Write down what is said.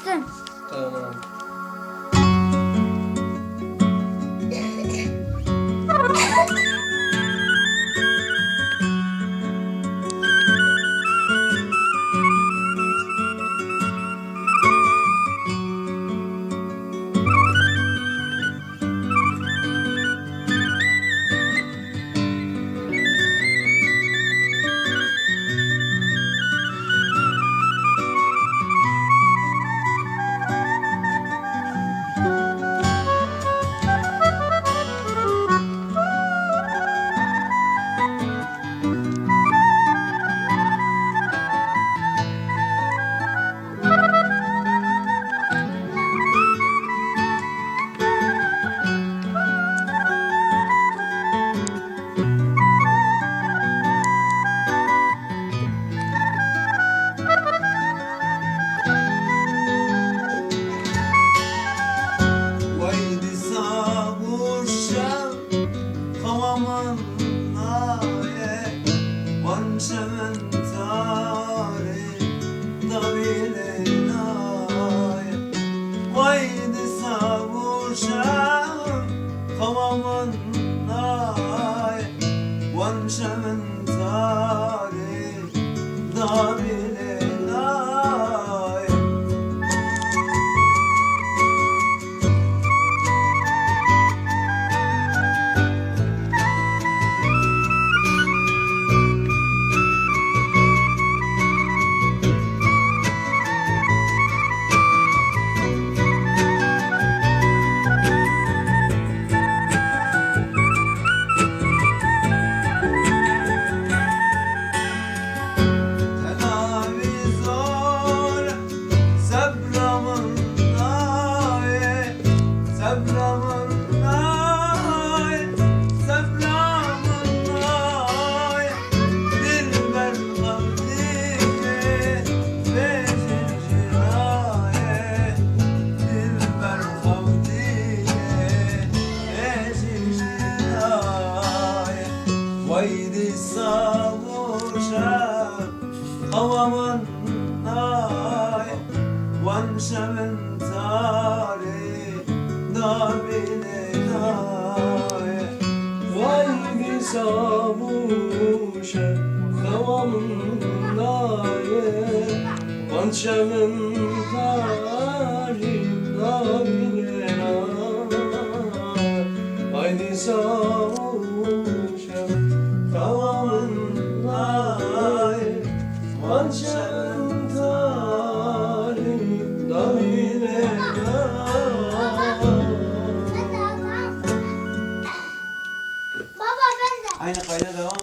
açtım. Tamam. Vaydi savuşam havamın naye vançemen tari da bile naye Vaydi savuşam havamın naye vançemen tari da bile naye Tedavi zor, sabramın naye, sabramın naye, sabramın naye. Dilber kavdiye, beşinci naye, dilber kavdiye, beşinci naye. Vaydi savuşam havamın naye vanşemin tari da bile naye Vaydi savuşa havamın naye vançemin tarih da bile naye Vaydi savuşa havamın naye vançemin tarih da bile naye Baba ben de. Aynı kayda devam.